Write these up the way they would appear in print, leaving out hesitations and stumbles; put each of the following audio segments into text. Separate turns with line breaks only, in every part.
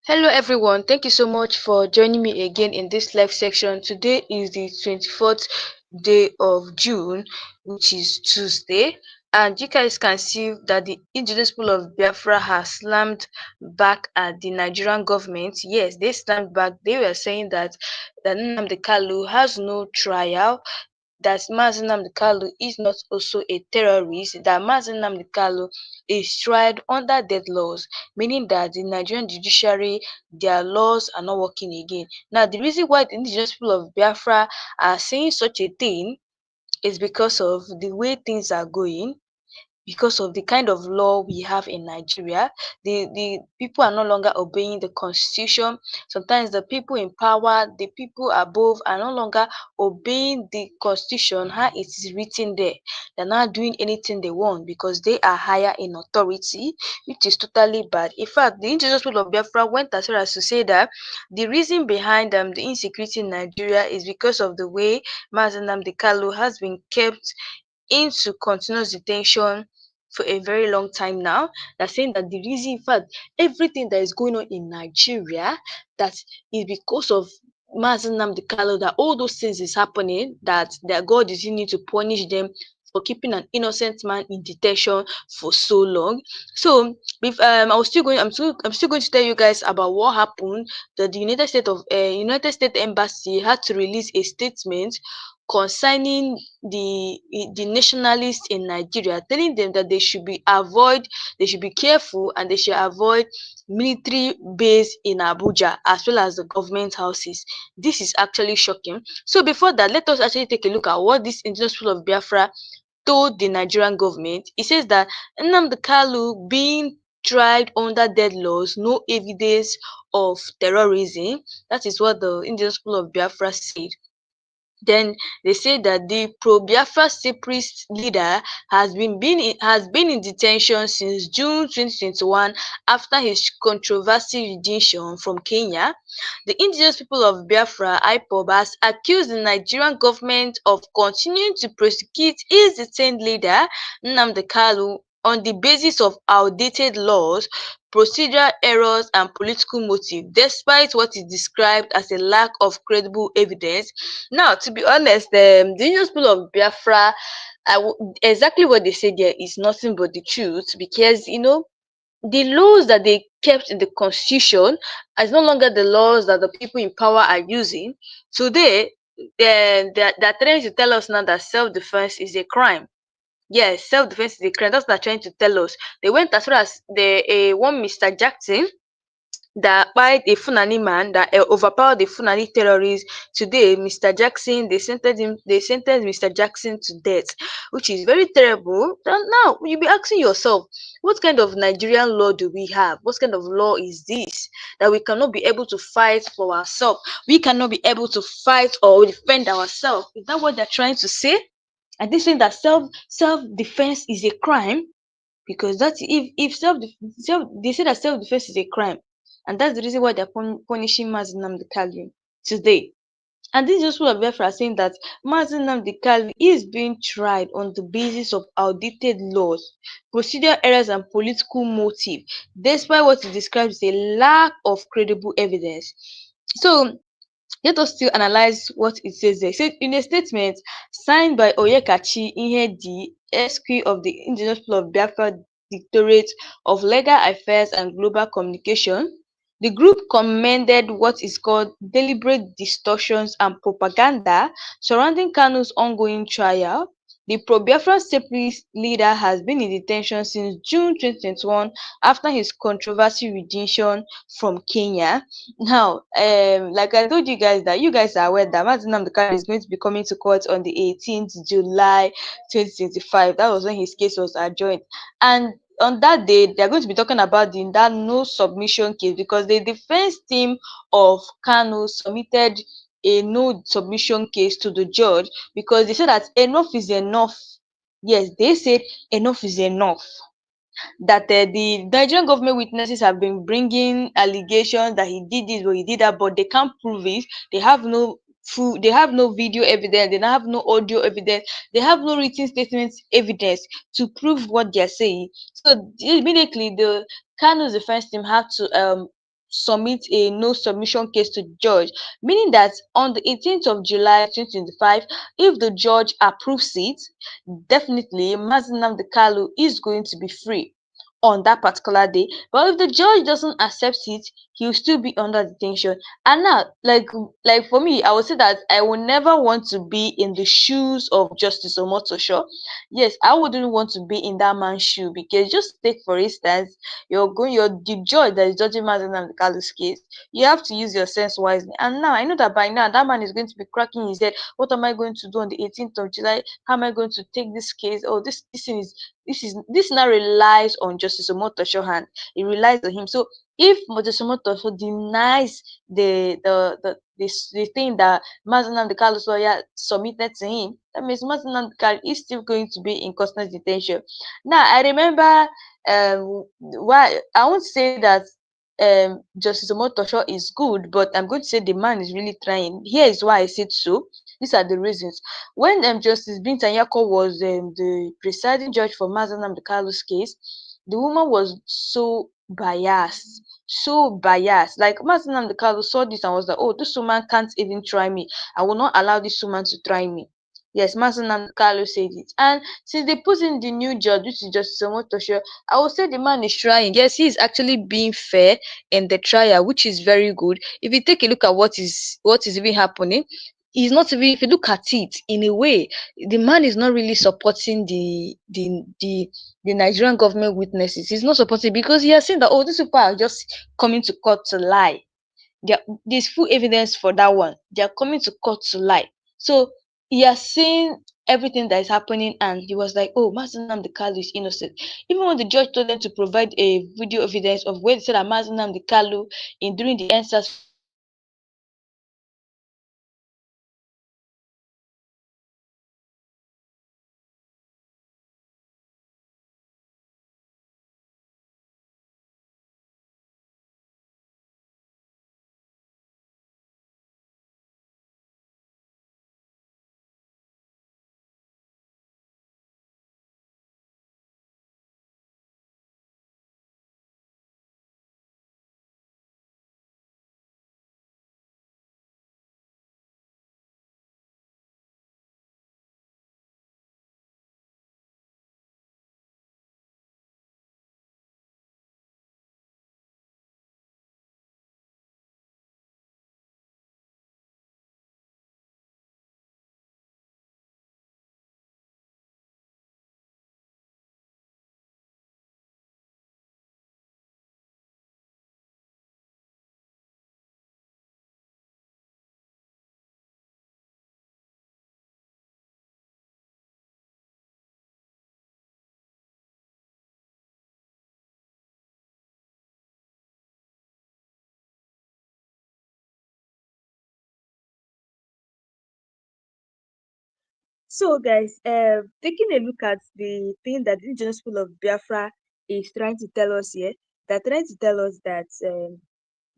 Hello everyone, thank you so much for joining me again in this live section. Today is the 24th day of June, which is Tuesday, and you guys can see that the indigenous people of Biafra has slammed back at the Nigerian government. Yes, they slammed back. They were saying that Nnamdi Kanu has no trial, that Mazi Nnamdi Kanu is not also a terrorist, that Mazi Nnamdi Kanu is tried under dead laws, meaning that the Nigerian judiciary, their laws are not working again. Now, the reason why the indigenous people of Biafra are saying such a thing is because of the way things are going, because of the kind of law we have in Nigeria. The people are no longer obeying the constitution. Sometimes the people in power, the people above, are no longer obeying the constitution how it is written there. They're not doing anything they want because they are higher in authority, which is totally bad. In fact, the indigenous people of Biafra went as far as to say that the reason behind the insecurity in Nigeria is because of the way Mazi Nnamdi Kanu has been kept into continuous detention for a very long time now. They're saying that the reason, in fact, everything that is going on in Nigeria, that is because of Mazi Nnamdi Kanu, that all those things is happening, that God is need to punish them for keeping an innocent man in detention for so long. So, if I'm still going to tell you guys about what happened. That the United States Embassy had to release a statement concerning the nationalists in Nigeria, telling them that they should be careful, and they should avoid military base in Abuja as well as the government houses. This is actually shocking. So before that, let us actually take a look at what this indigenous people of Biafra told the Nigerian government. It says that Nnamdi Kanu being tried under dead laws, no evidence of terrorism. That is what the indigenous people of Biafra said. Then they say that the pro-Biafra separatist leader has been in detention since June 2021 after his controversial rendition from Kenya. The indigenous people of Biafra, Ipob, has accused the Nigerian government of continuing to prosecute its detained leader, Nnamdi Kanu, on the basis of outdated laws, procedural errors, and political motive, despite what is described as a lack of credible evidence. Now, to be honest, the indigenous people of Biafra, exactly what they say there is nothing but the truth, because the laws that they kept in the constitution is no longer the laws that the people in power are using. Today, they're trying to tell us now that self-defense is a crime. Yes, self-defense is a crime. That's what they're trying to tell us. They went as far as the one Mr. Jackson that by a Fulani man that overpowered the Fulani terrorists. Today, Mr. Jackson, they sentenced Mr. Jackson to death, which is very terrible. Now you'll be asking yourself, what kind of Nigerian law do we have? What kind of law is this that we cannot be able to fight for ourselves? We cannot be able to fight or defend ourselves. Is that what they're trying to say? And they saying that self defense is a crime? Because that's if self they say that self defense is a crime, and that's the reason why they're punishing Mazi Nnamdi Kanu today. And this is just what Biafra are saying, that Mazi Nnamdi Kanu is being tried on the basis of outdated laws, procedural errors, and political motive, despite what he describes as a lack of credible evidence. So let us still analyze what it says there. It said in a statement signed by Oyekachi Ihedi, SQ of the Indigenous People of Biafra Directorate of Legal Affairs and Global Communication, the group commended what is called deliberate distortions and propaganda surrounding Kanu's ongoing trial. The pro-Biafran separatist leader has been in detention since June 2021 after his controversial rendition from Kenya. Now, like I told you guys, that you guys are aware that Mazi Nnamdi Kanu is going to be coming to court on the 18th July 2025. That was when his case was adjourned. And on that day, they're going to be talking about that no submission case, because the defense team of Kanu submitted a no submission case to the judge because they said that enough is enough. Yes, they said enough is enough, that the Nigerian government witnesses have been bringing allegations that he did this or he did that, but they can't prove it. They have no they have no video evidence, they have no audio evidence, they have no written statements evidence to prove what they're saying. So immediately the Kanu's defense team had to submit a no submission case to the judge, meaning that on the 18th of July 2025, if the judge approves it, definitely Mazi Nnamdi Kanu is going to be free on that particular day. But if the judge doesn't accept it, he'll still be under detention. And now, like for me, I would say that I will never want to be in the shoes of Justice Omotosho. Yes, I wouldn't want to be in that man's shoe, because just take for instance, you're the judge that is judging Mazi Nnamdi Kanu's case. You have to use your sense wisely. And now I know that by now that man is going to be cracking his head. What am I going to do on the 18th of July? How am I going to take this case? Oh, this thing is this now relies on Justice Omotosho hand. It relies on him. So if Justice Omotosho denies the thing that Mazi Nnamdi Kanu's lawyer submitted to him, that means Mazi Nnamdi Kanu is still going to be in constant detention. Now I remember why I won't say that Justice Omotosho is good, but I'm going to say the man is really trying. Here is why I said so. These are the reasons. When Justice Binta Nyako was the presiding judge for Mazi Nnamdi Kanu's case, the woman was so biased, so biased. Like Mazi Nnamdi Kanu saw this and was like, "Oh, this woman can't even try me. I will not allow this woman to try me." Yes, Mazi Nnamdi Kanu said it. And since they put in the new judge, which is Justice Omotosho, I would say the man is trying. Yes, he is actually being fair in the trial, which is very good. If you take a look at what is even happening, he's not even, if you look at it in a way, the man is not really supporting the Nigerian government witnesses. He's not supporting, because he has seen that, oh, these people are just coming to court to lie. There's full evidence for that one. They are coming to court to lie. So he has seen everything that is happening, and he was like, "Oh, Mazi Nnamdi Kanu is innocent." Even when the judge told them to provide a video evidence of where they said that Mazi Nnamdi Kanu, in during the answers phase, was shouting at the judge, he was like, "Oh, I don't want to provide this video evidence." But the judge was like, "Oh, no, no, no, no, no, no, no, no, no, no." He was like, "Oh, no, no, no, no, no, no, no, no, no." So this is what is happening. So, guys, taking a look at the thing that the Indigenous School of Biafra is trying to tell us here, they're trying to tell us that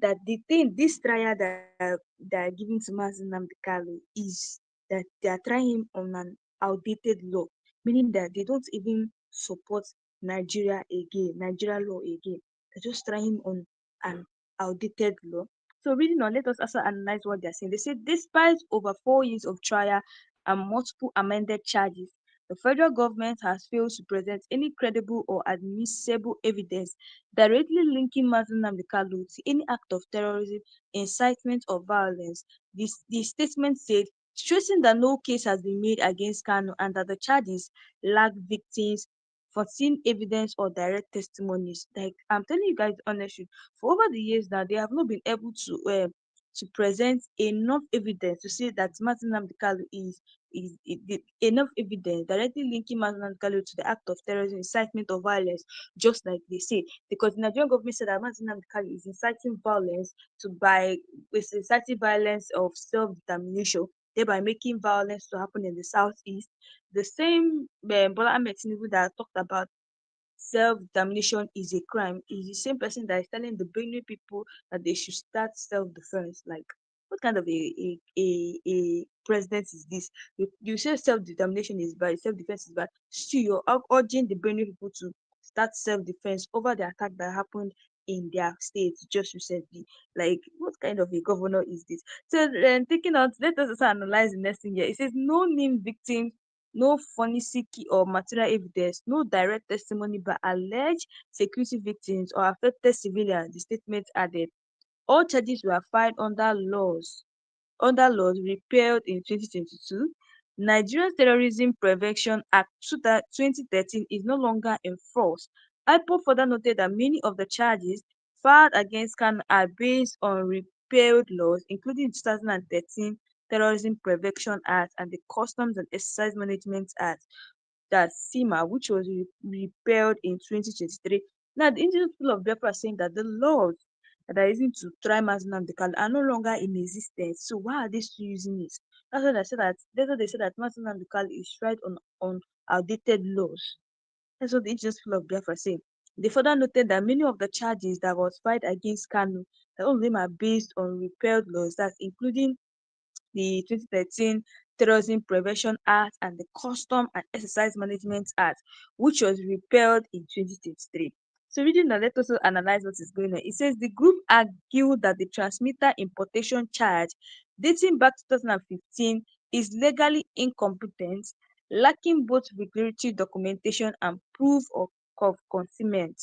that the thing, this trial that are giving to Mazi Nnamdi Kanu is that they are trying him on an outdated law, meaning that they don't even support Nigeria law again. They're just trying him on an outdated law. So reading on, let us also analyze what they're saying. They say, despite over 4 years of trial and multiple amended charges, the federal government has failed to present any credible or admissible evidence directly linking Mazi Nnamdi Kanu to any act of terrorism, incitement, or violence. The statement said, stressing that no case has been made against Kanu and that the charges lack victims, foreseen evidence, or direct testimonies. Like, I'm telling you guys honestly, for over the years now, they have not been able to present enough evidence to say that Mazi Nnamdi Kanu is enough evidence directly linking Mazi Nnamdi Kanu to the act of terrorism, incitement, or violence, just like they say. Because the Nigerian government said that Nnamdi Kanu is inciting violence with inciting violence of self-determination, thereby making violence to happen in the southeast. The same Bola Ahmed Tinubu that I talked about self-determination is a crime is the same person that is telling the Benue people that they should start self-defense. Like, what kind of a president is this? You say self-determination is bad, self-defense is bad. Still, you're urging the Benue people to
start self-defense over the attack that happened in their state just recently. Like, what kind of a governor is this? So, taking out, let us also analyze the next thing here. It says no named victims, no forensic or material evidence, no direct testimony by alleged security victims or affected civilians, the statement added. All charges were filed under laws repealed in 2022. Nigeria's Terrorism Prevention Act 2013 is no longer in force. IPOB further noted that many of the charges filed against Kanu are based on repealed laws, including the 2013 Terrorism Prevention Act and the Customs and Exercise Management Act, that SEMA, which was repealed in 2023. Now, the indigenous people of Biafra are saying that the laws that are using to try Nnamdi Kanu are no longer in existence. So why are they still using it? That's why they said that. That's why they said that Nnamdi Kanu is tried on outdated laws. That's what the indigenous people of Biafra are saying. They further noted that many of the charges that was filed against Kanu, that all of them are based on repealed laws, that's including the 2013 Terrorism Prevention Act and the Custom and Exercise Management Act, which was repealed in 2023. So reading that, let us also analyze what is going on. It says the group argued that the transmitter importation charge dating back to 2015 is legally incompetent, lacking both regulatory documentation and proof of concealment.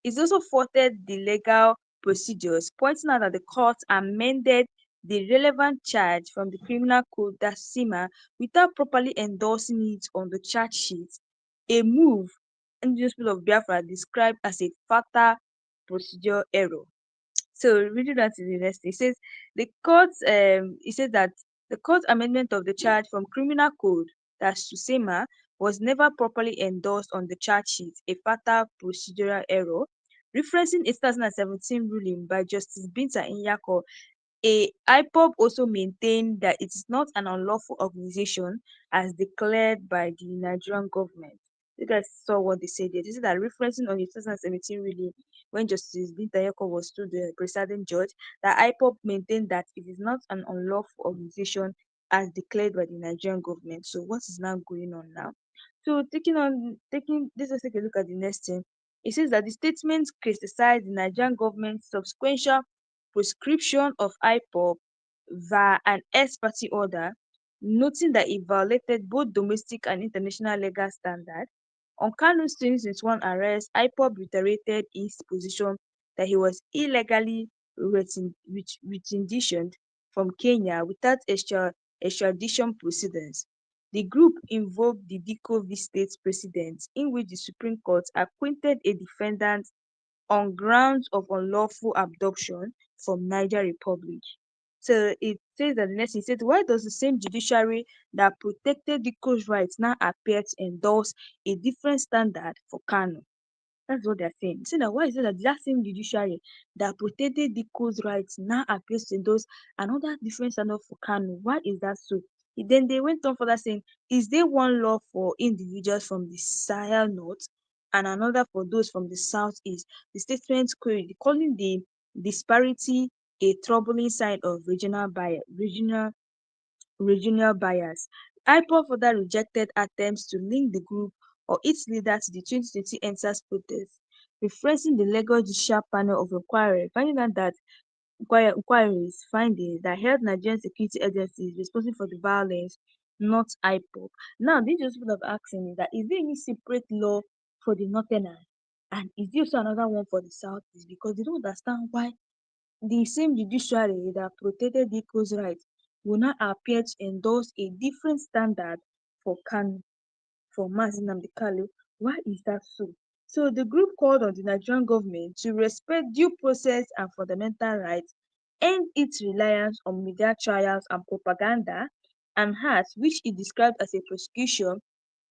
It also faulted the legal procedures, pointing out that the court amended the relevant charge from the criminal code, that SEMA, without properly endorsing it on the charge sheet, a move indigenous people of Biafra described as a fatal procedure error. So reading that to the next, it says it says that the court amendment of the charge from criminal code, that's to SEMA, was never properly endorsed on the charge sheet, a fatal procedural error. Referencing a 2017 ruling by Justice Binta Nyako, a IPOB also maintained that it is not an unlawful organization as declared by the Nigerian government. You guys saw what they said there. They said that referencing on the 2017 ruling when Justice Binta Nyako was to the presiding judge, that IPOB maintained that it is not an unlawful organization as declared by the Nigerian government. So what is now going on now? So let's take a look at the next thing. It says that the statement criticized the Nigerian government's subsequent prescription of IPOB via an ex-parte order, noting that it violated both domestic and international legal standards. On Kanu's 2021 arrest, IPOB reiterated its position that he was illegally retentioned from Kenya without extradition proceedings. The group invoked the Diko v. State precedent, in which the Supreme Court acquitted a defendant on grounds of unlawful abduction from Niger Republic. So it says that the next thing, it says, why does the same judiciary that protected Diko's rights now appear to endorse a different standard for Kanu? That's what they're saying. So now why is it that that same judiciary that protected Diko's rights now appears to endorse another different standard for Kanu? Why is that so? Then they went on further saying, is there one law for individuals from the Sahel North and another for those from the Southeast? The statement queried, calling the disparity a troubling sign of regional bias. IPOB further rejected attempts to link the group or its leader to the 2020 EndSARS protests, referencing the Lagos Judicial Panel of Inquiry, finding out that inquiries findings that held Nigerian security agencies responsible for the violence, not IPOB. Now, they just would have asking me that is there any separate law for the Northerners? And is there also another one for the Southeast? Because they don't understand why the same judiciary that protected Diko's rights will now appear to endorse a different standard for Kanu, for Mazi Nnamdi Kanu. Why is that so? So the group called on the Nigerian government to respect due process and fundamental rights, end its reliance on media trials and propaganda, and has, which it described as a prosecution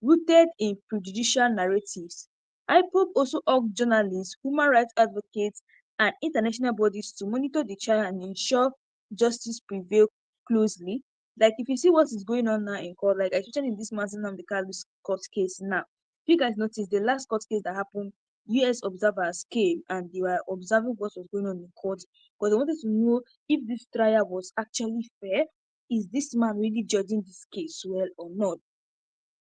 rooted in prejudicial narratives. IPOB also urged journalists, human rights advocates, and international bodies to monitor the trial and ensure justice prevail closely. Like if you see what is going on now in court, like especially in this Mazi Nnamdi Kanu's court case now. If you guys notice the last court case that happened, US observers came and they were observing what was going on in court because they wanted to know if this trial was actually fair. Is this man really judging this case well or not?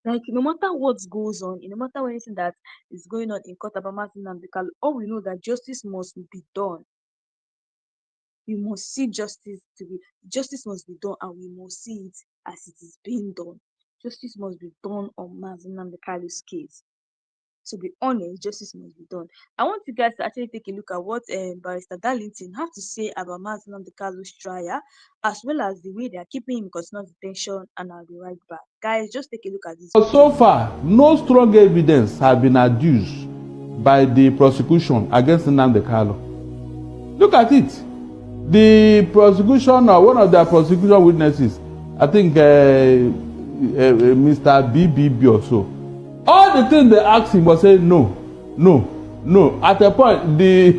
Like no matter what goes on, no matter anything that is going on in court about Nnamdi Kanu, all we know that justice must be done. We must see justice must be done, and we must see it as it is being done. Justice must be done on Nnamdi Kanu's case. To be honest, justice must be done. I want you guys to actually take a look at what Barrister Darlington have to say about Nnamdi Kanu's trial, as well as the way they are keeping him in continuous detention. And I'll be right back. Guys, just take a look at this.
But so far, no strong evidence has been adduced by the prosecution against Nnamdi Kanu. Look at it. The prosecution, or one of their prosecution witnesses, I think Mr. BBB or so, all the things they asked him was saying no, no, no. At a point, the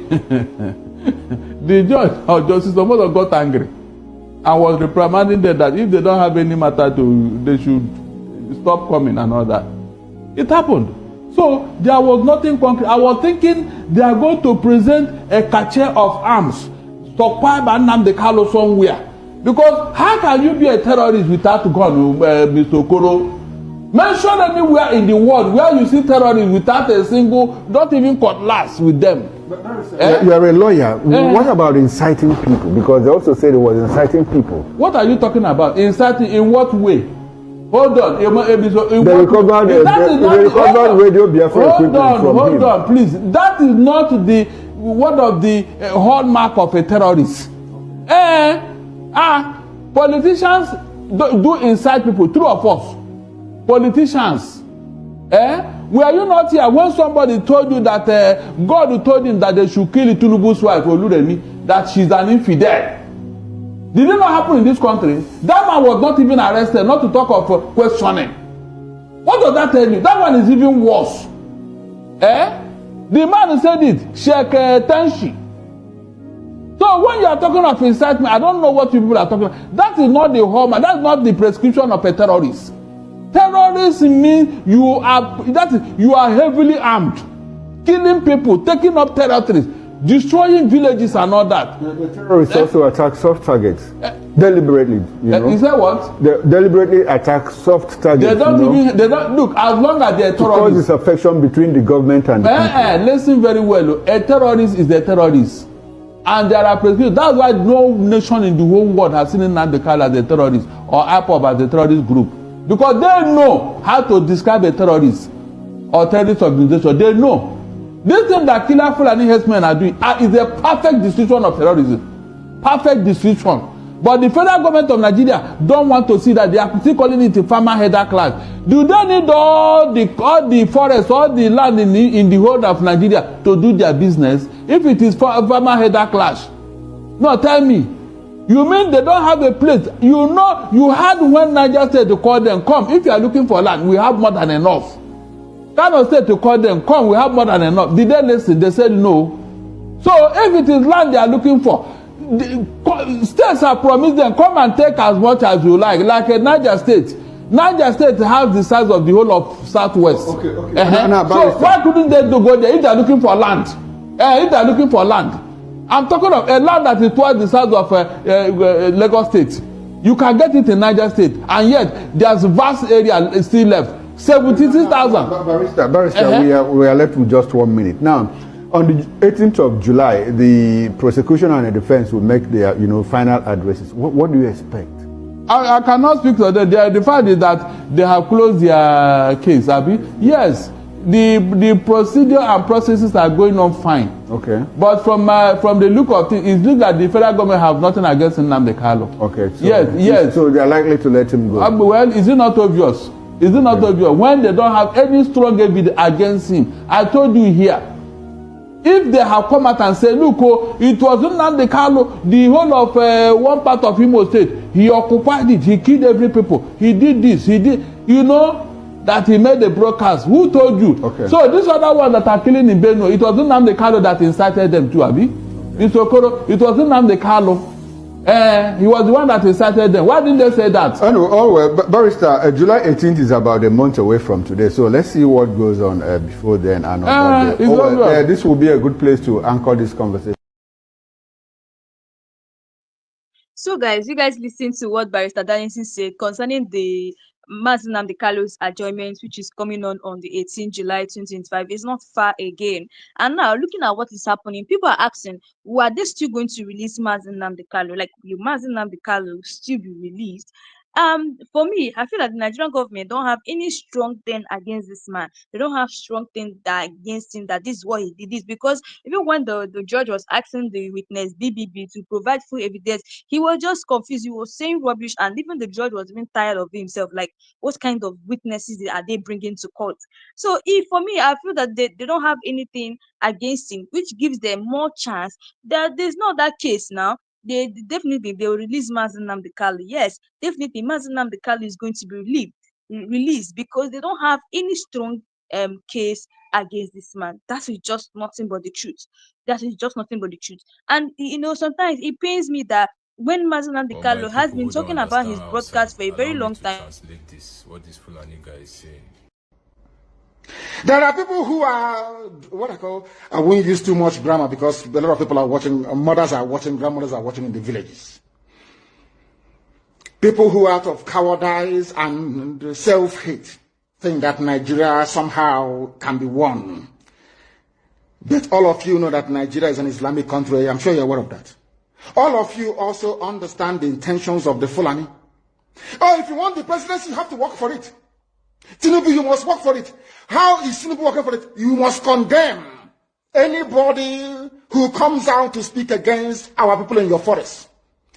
the judge or Justice Omoto got angry and was reprimanding them that if they don't have any matter to, they should stop coming and all that. It happened. So there was nothing concrete. I was thinking they are going to present a cache of arms stockpiled by Nnamdi Kanu somewhere. Because how can you be a terrorist without gun, Mr. Okoro? Mention anywhere in the world where you see terrorists without a single, not even cutlass with them.
You are a lawyer. What about inciting people? Because they also said it was inciting people.
What are you talking about? Inciting in what way? Hold on.
They recovered radio Biafra equipment from him.
Hold on, please. That is not the one of the hallmark of a terrorist. Politicians do incite people. True of us. Politicians. Were you not here when somebody told you that God told him that they should kill Tinubu's wife, Oluremi, that she's an infidel? Did it not happen in this country? That man was not even arrested, not to talk of questioning. What does that tell you? That one is even worse. The man who said it, Sheikh Tenshi. So when you are talking of incitement, I don't know what you people are talking about. That is not the hallmark. That's not the prescription of a terrorist. Terrorism means you are heavily armed, killing people, taking up territories, destroying villages and all that.
The terrorists also attack soft targets deliberately.
Is that what?
They deliberately attack soft targets.
They don't look, as long as they're terrorists.
Because this affection between the government and the people.
Listen very well. A terrorist is a terrorist. And there are prescriptions. That's why no nation in the whole world has seen Nnamdi Kanu as a terrorist or Ipob as a terrorist group. Because they know how to describe a terrorist or terrorist organization. They know. This thing that Killer Fulani herdsmen are doing is a perfect description of terrorism. Perfect description. But the federal government of Nigeria don't want to see that. They are still calling it a farmer header class. Do they need all the forests, all the land in the whole of Nigeria to do their business? If it is farmer header clash, no, tell me. You mean they don't have a place? You know, you had when Niger State to call them, come. If you are looking for land, we have more than enough. Kano State to call them, come. We have more than enough. Did they listen? They said no. So if it is land they are looking for, the states have promised them, come and take as much as you like. Like a Niger State. Niger State has the size of the whole of Southwest.
Okay.
So why couldn't they go there if they are looking for land? If they are looking for land. I'm talking of a land that is twice the size of Lagos State. You can get it in Niger State, and yet there's vast area still left. 76,000.
Barrister, we are left with just 1 minute. Now, on the 18th of July, the prosecution and the defense will make their final addresses. What do you expect?
I cannot speak to them. The fact is that they have closed their case, Abi. Yes. The procedure and processes are going on fine.
Okay.
But from the look of things, it looks like the federal government have nothing against Nnamdi Kanu.
Okay. So
yes.
So they are likely to let him go.
Well, is it not obvious? Is it not obvious when they don't have any strong evidence against him? I told you here. If they have come out and said, look, it was Nnamdi Kanu, the whole of one part of Imo State, he occupied it, he killed every people, he did this, he did, that he made the broadcast. Who told you?
Okay.
So this other one that are killing in Benue, it was Nnamdi Kanu that incited them to, Abi. Mr. Okoro, it was Nnamdi Kanu. He was the one that incited them. Why didn't they say that?
Well, Barrister, July 18th is about a month away from today, so let's see what goes on before then and on that day. This will be a good place to anchor this conversation.
So guys, you guys listen to what Barrister Darlington said concerning the Mazi Nnamdi Kanu's adjournment, which is coming on the 18th July 2025, is not far again. And now, looking at what is happening, people are asking, are they still going to release Mazi Nnamdi Kanu? Like, will Mazi Nnamdi Kanu still be released? For me, I feel like the Nigerian government don't have any strong thing against this man. They don't have strong thing against him that this is what he did. This because even when the judge was asking the witness BBB to provide full evidence, he was just confused. He was saying rubbish, and even the judge was even tired of himself. Like, what kind of witnesses are they bringing to court? So, for me, I feel that they don't have anything against him, which gives them more chance that there's not that case now. They definitely will release Mazi Nnamdi Kanu. Yes, definitely Mazi Nnamdi Kanu is going to be released because they don't have any strong case against this man. That is just nothing but the truth. That is just nothing but the truth. And sometimes it pains me that when Mazi Nnamdi
But by
Kanu has
people
been
who don't
talking about his
understand Hausa,
broadcast for a
allow
very
me
long
to
time.
translate this, what this Fulani guy is saying.
There are people who are what I call, I won't use too much grammar because a lot of people are watching, mothers are watching, grandmothers are watching in the villages. People who out of cowardice and self-hate think that Nigeria somehow can be won. But all of you know that Nigeria is an Islamic country. I'm sure you're aware of that. All of you also understand the intentions of the Fulani. Oh, if you want the presidency, you have to work for it. Tinubu, you must work for it. How is Tinubu working for it? You must condemn anybody who comes out to speak against our people in your forest.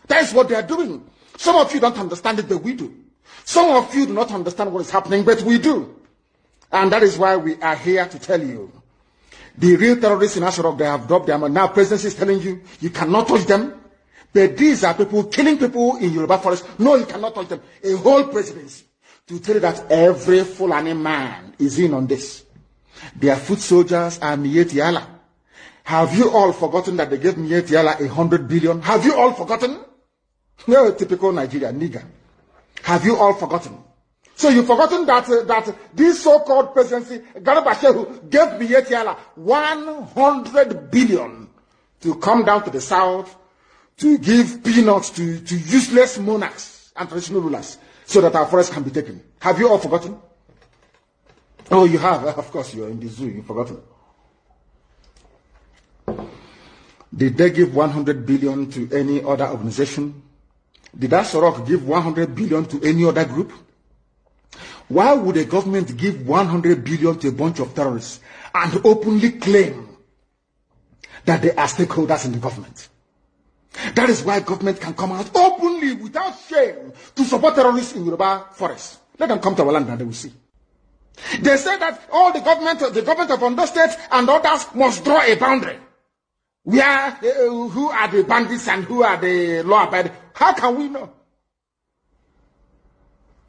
That is what they are doing. Some of you don't understand it, but we do. Some of you do not understand what is happening, but we do. And that is why we are here to tell you. The real terrorists in Asarok, they have dropped them. And now presidency is telling you, you cannot touch them. But these are people killing people in Yoruba forest. No, you cannot touch them. A whole presidency. To tell you that every Fulani man is in on this. Their foot soldiers are Mieti Allah. Have you all forgotten that they gave Mieti Allah 100 billion? Have you all forgotten? No, typical Nigeria, nigger. Have you all forgotten? So you've forgotten that this so-called presidency, Garba Shehu, gave Mieti Allah 100 billion to come down to the south to give peanuts to useless monarchs and traditional rulers, so that our forests can be taken. Have you all forgotten? Oh, you have. Of course, you're in the zoo. You've forgotten. Did they give 100 billion to any other organization? Did Asorok give 100 billion to any other group? Why would a government give 100 billion to a bunch of terrorists and openly claim that they are stakeholders in the government? That is why government can come out openly, without shame, to support terrorists in Yoruba forests. Let them come to our land and they will see. They say that all the government of Ondo State and others must draw a boundary. Where, who are the bandits and who are the law-abiding? How can we know?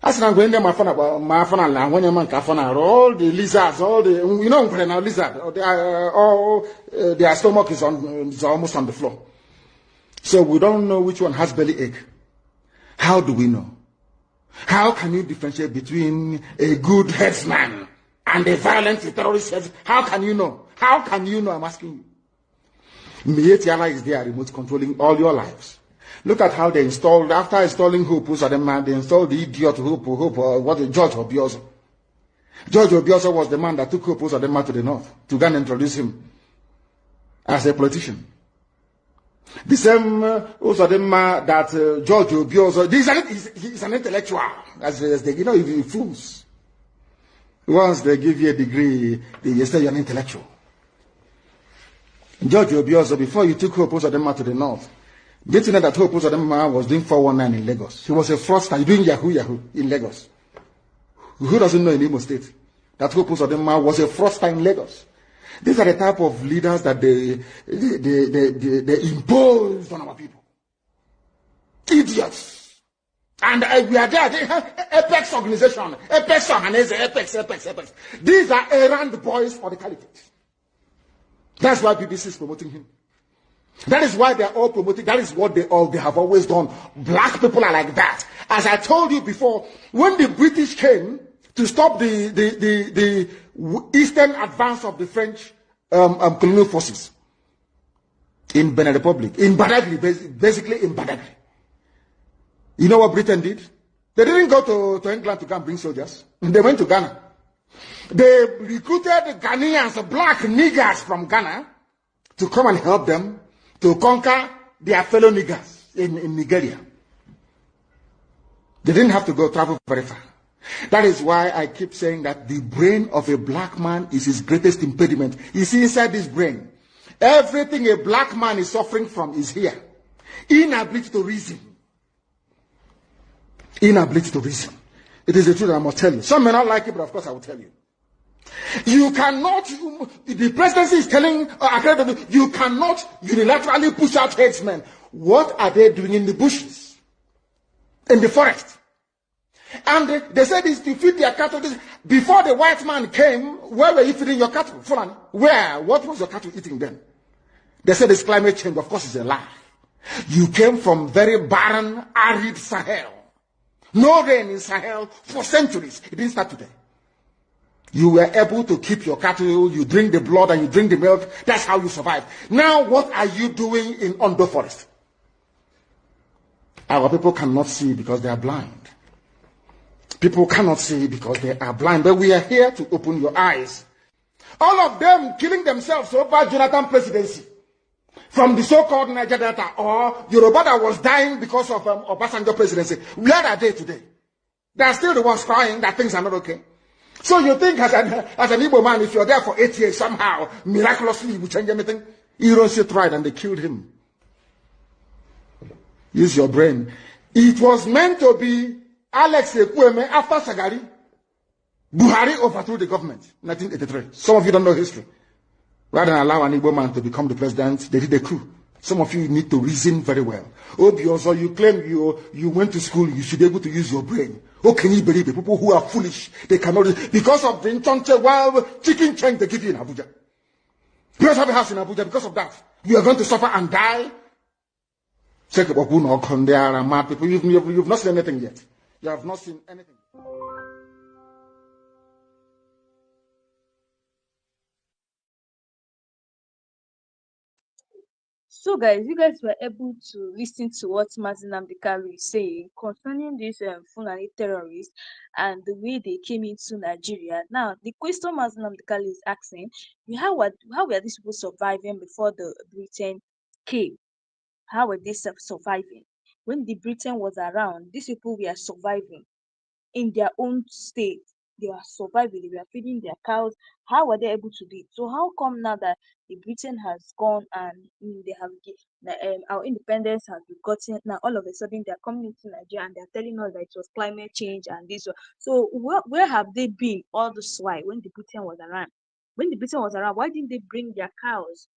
As I'm going there, my phone, when your man can all the lizards, all the, lizard, their stomach is almost on the floor. So we don't know which one has belly ache. How do we know? How can you differentiate between a good headsman and a violent terrorist headsman? How can you know? How can you know? I'm asking you. Mieti Allah is there, remote controlling all your lives. Look at how they installed, after installing Hope, they installed the idiot Hope, George Obiozo. George Obiozo was the man that took Hope to the north to go and introduce him as a politician. The same that George Obiozo, he's an intellectual, as they, if you fools. Once they give you a degree, they say you're an intellectual. George Obiozo, before you took Hope to the north, did you know that Hope was doing 419 in Lagos? He was a fraudster doing Yahoo in Lagos. Who doesn't know in Imo State that Hope was a fraudster in Lagos? These are the type of leaders that they imposed on our people. Idiots. And we are there. Apex organization. Apex Ohanese. Apex. These are errand boys for the caliphate. That's why BBC is promoting him. That is why they are all promoting. That is what they have always done. Black people are like that. As I told you before, when the British came to stop the eastern advance of the French colonial forces in Benin Republic, in Badagry, basically in Badagry. You know what Britain did? They didn't go to England to come bring soldiers. They went to Ghana. They recruited Ghanaians, black niggers from Ghana, to come and help them to conquer their fellow niggers in Nigeria. They didn't have to go travel very far. That is why I keep saying that the brain of a black man is his greatest impediment. You see, inside this brain, everything a black man is suffering from is here. Inability to reason. Inability to reason. It is the truth I must tell you. Some may not like it, but of course I will tell you. You cannot, the presidency is telling, you cannot unilaterally push out headsmen. What are they doing in the bushes? In the forest? And they said it's to feed their cattle. Before the white man came, where were you feeding your cattle? Fulani? Where? What was your cattle eating then? They said it's climate change. Of course, it's a lie. You came from very barren, arid Sahel. No rain in Sahel for centuries. It didn't start today. You were able to keep your cattle, you drink the blood and you drink the milk. That's how you survive. Now, what are you doing in Ondo Forest? Our people cannot see because they are blind. People cannot see because they are blind. But we are here to open your eyes. All of them killing themselves over Jonathan presidency. From the so-called Niger Delta or Yoruba that was dying because of Obasanjo presidency. Where are they today? They are still the ones crying that things are not okay. So you think as an Igbo man, if you're there for 8 years, somehow, miraculously, you will change anything? Hiroshi tried and they killed him. Use your brain. It was meant to be Alex Ekwueme after Sagari. Buhari overthrew the government in 1983. Some of you don't know history. Rather than allow an Igbo man to become the president, they did a coup. Some of you need to reason very well. Obviously, you claim you went to school, you should be able to use your brain. How can you believe it? People who are foolish, they cannot, because of the Nchonche wild chicken change they give you in Abuja. You don't have a house in Abuja because of that. You are going to suffer and die. Check it, there are mad people. You've not seen anything yet. You have not seen anything.
So, guys, you guys were able to listen to what Nnamdi Kanu is saying concerning these Fulani terrorists and the way they came into Nigeria. Now, the question Nnamdi Kanu is asking, how were these people surviving before the Britain came? How were they surviving? When the Britain was around, these people were surviving in their own state. They were surviving, they were feeding their cows. How were they able to do it? So how come now that the Britain has gone and they have our independence has been gotten, now all of a sudden they're coming into Nigeria and they're telling us that it was climate change and this? So where have they been all this while when the Britain was around? When the Britain was around, why didn't they bring their cows?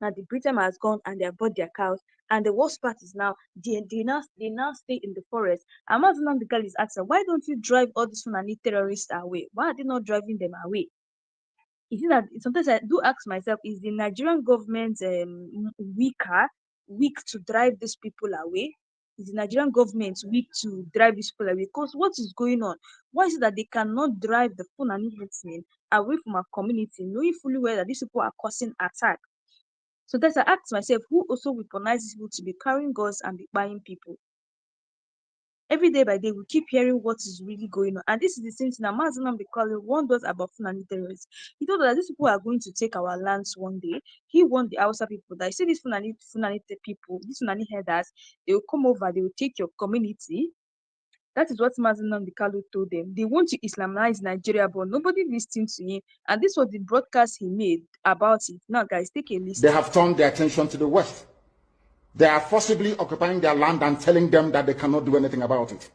Now the Britain has gone and they have bought their cows. And the worst part is now they now stay in the forest. And the girl is asking, why don't you drive all these Fulani terrorists away? Why are they not driving them away? Is it that sometimes I do ask myself, is the Nigerian government weak to drive these people away? Is the Nigerian government weak to drive these people away? Because what is going on? Why is it that they cannot drive the Fulani herdsmen away from our community, knowing fully well that these people are causing attack? So that's I asked myself, who also weaponizes people to be carrying guns and be buying people? Every day by day, we keep hearing what is really going on. And this is the same thing that Nnamdi Kanu warned us about Fulani terrorists. He told us that these people are going to take our lands one day. He warned the Hausa people that, see, these Fulani people, these Fulani herders, they will come over, they will take your community. That is what Nnamdi Kanu told them. They want to Islamize Nigeria, but nobody listened to him. And this was the broadcast he made about it. Now, guys, take a listen.
They have turned their attention to the West. They are forcibly occupying their land and telling them that they cannot do anything about it.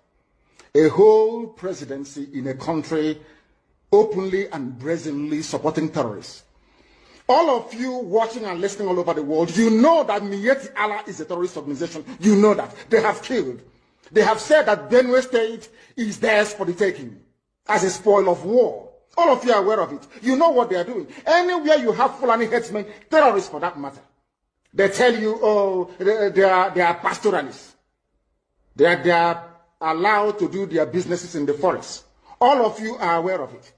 A whole presidency in a country openly and brazenly supporting terrorists. All of you watching and listening all over the world, you know that Miyetti Allah is a terrorist organization. You know that. They have killed. They have said that Benue State is theirs for the taking as a spoil of war. All of you are aware of it. You know what they are doing. Anywhere you have Fulani headsmen, terrorists for that matter, they tell you, oh, they are pastoralists. They are allowed to do their businesses in the forest. All of you are aware of it.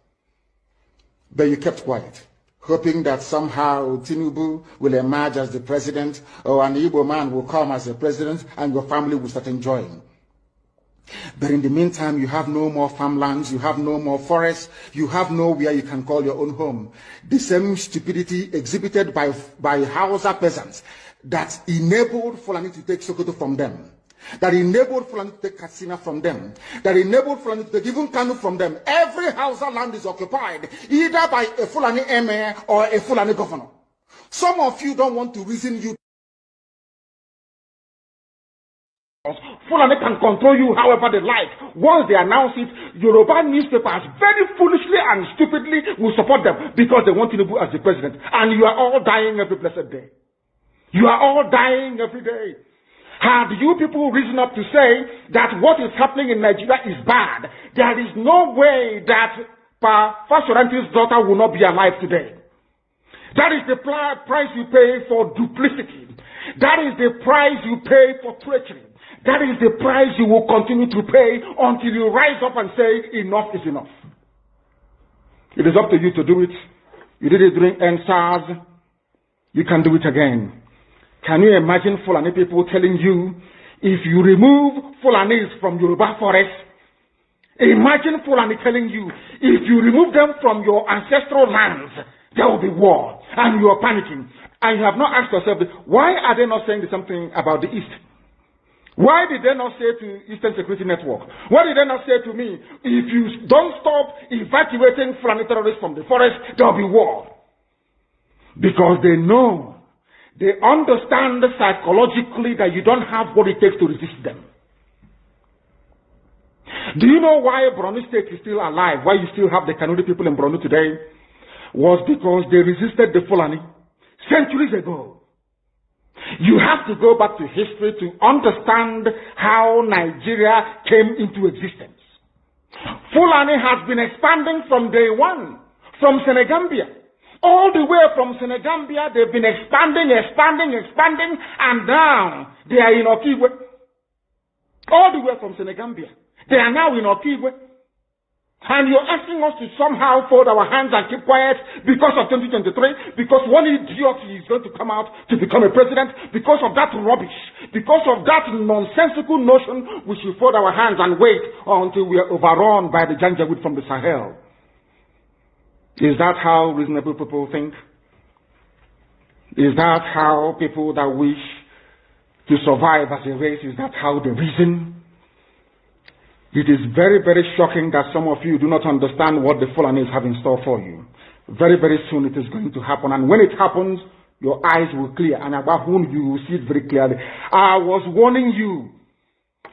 But you kept quiet, hoping that somehow Tinubu will emerge as the president, or an Igbo man will come as the president, and your family will start enjoying. But in the meantime, you have no more farmlands, you have no more forests, you have nowhere you can call your own home. The same stupidity exhibited by Hausa peasants that enabled Fulani to take Sokoto from them, that enabled Fulani to take Katsina from them, that enabled Fulani to take even Kanu from them. Every Hausa land is occupied either by a Fulani emir or a Fulani governor. Some of you don't want to reason you. Fulani can control you however they like. Once they announce it, Yoruba newspapers very foolishly and stupidly will support them because they want Tinubu as the president. And you are all dying every blessed day. You are all dying every day. Had you people risen up to say that what is happening in Nigeria is bad, there is no way that Fashoranti's daughter will not be alive today. That is the price you pay for duplicity. That is the price you pay for treachery. That is the price you will continue to pay until you rise up and say, enough is enough. It is up to you to do it. You did it during NSAS. You can do it again. Can you imagine Fulani people telling you, if you remove Fulanis from Yoruba forest, imagine Fulani telling you, if you remove them from your ancestral lands, there will be war. And you are panicking. And you have not asked yourself, why are they not saying the same thing about the East? Why did they not say to Eastern Security Network? Why did they not say to me, if you don't stop evacuating Fulani terrorists from the forest, there will be war? Because they know, they understand psychologically that you don't have what it takes to resist them. Do you know why Borno State is still alive? Why you still have the Kanuri people in Borno today? Was because they resisted the Fulani centuries ago. You have to go back to history to understand how Nigeria came into existence. Fulani has been expanding from day one, from Senegambia. All the way from Senegambia, they've been expanding, and now they are in Okigwe. All the way from Senegambia. They are now in Okigwe. And you're asking us to somehow fold our hands and keep quiet because of 2023, because one idiot is going to come out to become a president, because of that rubbish, because of that nonsensical notion, we should fold our hands and wait until we are overrun by the Janjaweed from the Sahel. Is that how reasonable people think? Is that how people that wish to survive as a race, is that how they reason? It is very, very shocking that some of you do not understand what the Fulani have in store for you. Very, very soon it is going to happen. And when it happens, your eyes will clear. And about whom you will see it very clearly. I was warning you.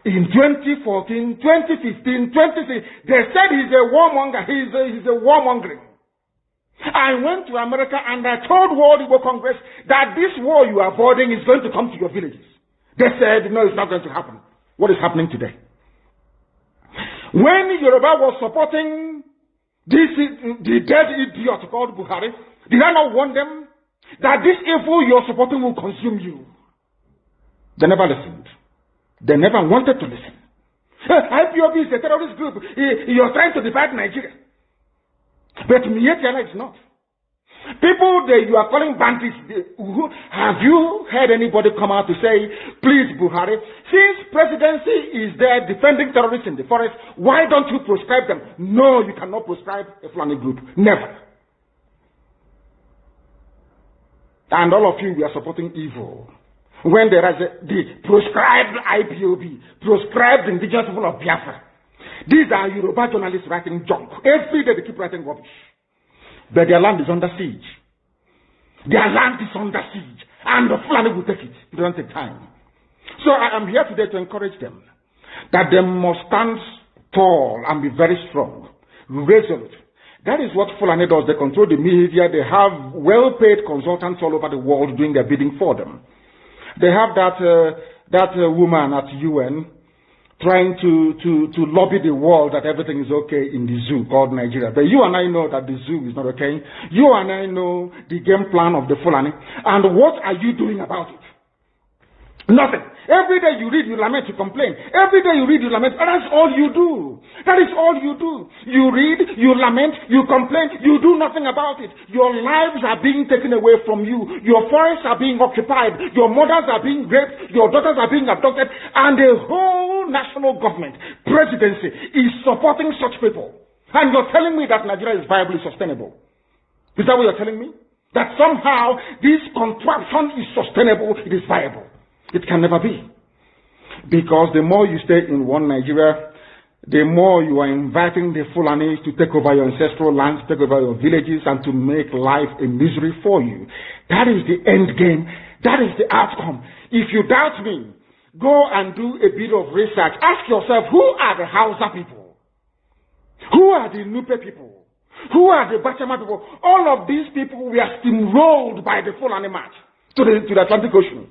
In 2014, 2015, 2016, they said he's a warmonger. He's a warmongering. I went to America and I told World Igbo Congress that this war you are avoiding is going to come to your villages. They said, no, it's not going to happen. What is happening today? When Yoruba was supporting the dead idiot called Buhari, did I not warn them that this evil you're supporting will consume you? They never listened. They never wanted to listen. Ipob is a terrorist group. You're trying to divide Nigeria. But Mietiala is not. People that you are calling bandits, have you heard anybody come out to say, please Buhari, since presidency is there defending terrorists in the forest, why don't you proscribe them? No, you cannot proscribe a Fulani group. Never. And all of you, we are supporting evil. When there is the proscribed IPOB, proscribed indigenous people of Biafra. These are Yoruba journalists writing junk. Every day they keep writing rubbish. But their land is under siege. Their land is under siege. And the Fulani will take it. It doesn't take time. So I am here today to encourage them that they must stand tall and be very strong, resolute. That is what Fulani does. They control the media. They have well-paid consultants all over the world doing their bidding for them. They have that woman at UN trying to lobby the world that everything is okay in the zoo called Nigeria. But you and I know that the zoo is not okay. You and I know the game plan of the Fulani. And what are you doing about it? Nothing. Every day you read, you lament, you complain. Every day you read, you lament. And that's all you do. That is all you do. You read, you lament, you complain, you do nothing about it. Your lives are being taken away from you. Your forests are being occupied. Your mothers are being raped. Your daughters are being abducted. And the whole national government, presidency, is supporting such people. And you're telling me that Nigeria is viably sustainable. Is that what you're telling me? That somehow this contraption is sustainable, it is viable. It can never be. Because the more you stay in one Nigeria, the more you are inviting the Fulanis to take over your ancestral lands, take over your villages, and to make life a misery for you. That is the end game. That is the outcome. If you doubt me, go and do a bit of research. Ask yourself, who are the Hausa people? Who are the Nupe people? Who are the Bachama people? All of these people were steamrolled by the Fulani march to the Atlantic Ocean.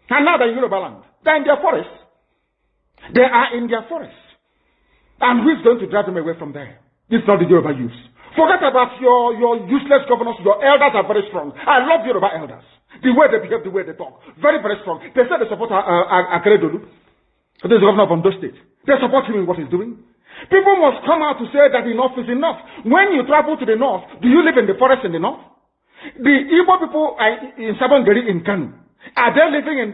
And now they're in Yoruba land. They're in their forests. They are in their forests. And who's going to drive them away from there? It's not the Yoruba youths. Forget about your useless governors. Your elders are very strong. I love Yoruba elders. The way they behave, the way they talk. Very, very strong. They say they support Akeredolu. This is the governor of Ondo State. They support him in what he's doing. People must come out to say that enough is enough. When you travel to the north, do you live in the forest in the north? The Ipob people in Sabongeri in Kanu. Are they living of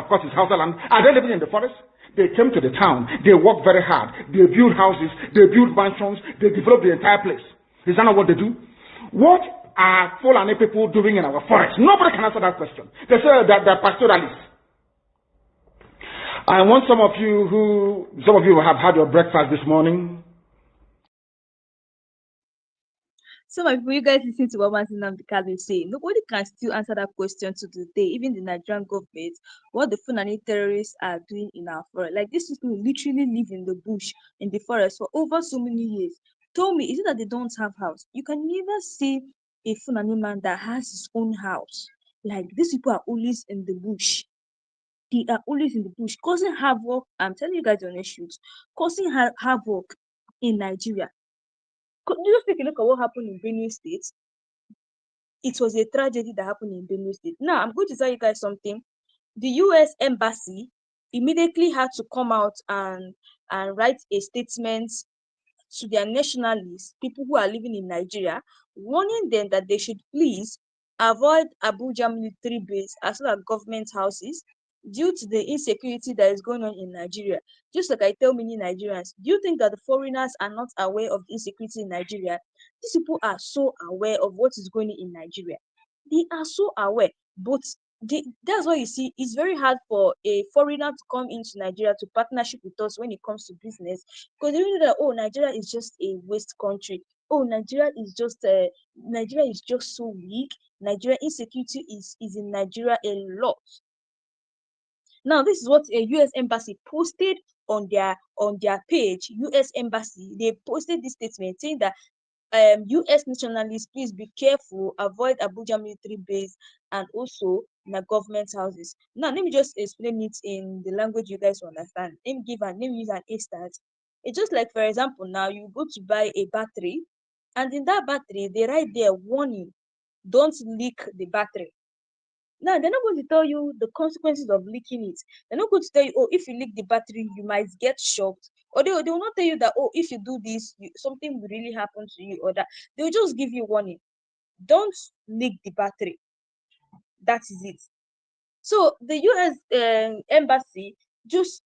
course it's Hausa land, are they living in the forest? They came to the town, they work very hard, they build houses, they build mansions, they develop the entire place. Is that not what they do? What are Fulani people doing in our forest? Nobody can answer that question. They say that they're pastoralists. I want some of you who have had your breakfast this morning.
Some of you guys listen to what Nnamdi Kanu is saying. Nobody can still answer that question to today, even the Nigerian government, what the Fulani terrorists are doing in our forest. Like, these people literally live in the bush, in the forest for over so many years. Tell me, is it that they don't have house? You can never see a Fulani man that has his own house. Like, these people are always in the bush. They are always in the bush, causing havoc. I'm telling you guys on the shoot, causing havoc in Nigeria. Just take a look at what happened in Benue State. It was a tragedy that happened in Benue State. Now, I'm going to tell you guys something. The U.S. Embassy immediately had to come out and write a statement to their nationalists, people who are living in Nigeria, warning them that they should please avoid Abuja military base as well as government houses due to the insecurity that is going on in Nigeria. Just like I tell many Nigerians, do you think that the foreigners are not aware of the insecurity in Nigeria? These people are so aware of what is going on in Nigeria. They are so aware, but that's why you see it's very hard for a foreigner to come into Nigeria to partnership with us when it comes to business, because they know that, oh, Nigeria is just a waste country. Oh, Nigeria is just so weak. Nigeria insecurity is in Nigeria a lot. Now, this is what a U.S. embassy posted on their page. U.S. embassy, they posted this statement saying that U.S. nationalists, please be careful, avoid Abuja military base and also the government houses. Now, let me just explain it in the language you guys understand. Let me use an instance. It's just like, for example, now you go to buy a battery, and in that battery, they write there, warning, don't leak the battery. Now, they're not going to tell you the consequences of leaking it. They're not going to tell you, oh, if you leak the battery, you might get shocked. Or they will not tell you that, oh, if you do this, something will really happen to you, or that. They'll just give you warning. Don't leak the battery. That is it. So the U.S. embassy just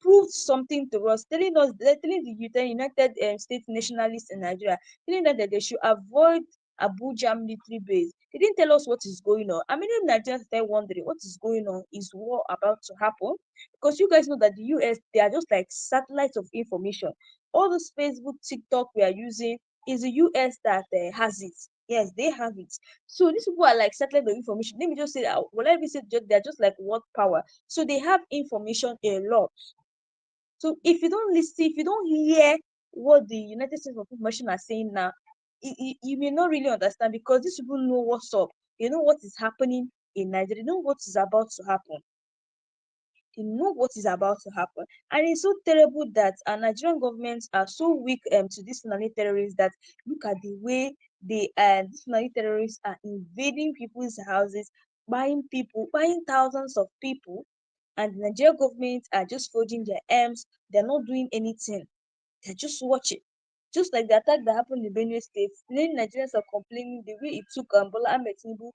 proved something to us, telling the United States nationalists in Nigeria, telling them that they should avoid Abuja military base. They didn't tell us what is going on. I mean, Nigerians start wondering what is going on. Is war about to happen? Because you guys know that the US, they are just like satellites of information. All this Facebook, TikTok we are using is the US that has it. Yes, they have it. So these people are like satellite of information. Let me just say that. Whatever you say, they're just like world power. So they have information a lot. So if you don't listen, if you don't hear what the United States of Information are saying now, you may not really understand, because these people know what's up. They know what is happening in Nigeria. They know what is about to happen. They know what is about to happen. And it's so terrible that our Nigerian governments are so weak to these Fulani terrorists, that look at the way these Fulani terrorists are invading people's houses, buying thousands of people, and the Nigerian government are just folding their arms. They're not doing anything. They're just watching. Just like the attack that happened in Benue State, many Nigerians are complaining the way it took Bola Ahmed Tinubu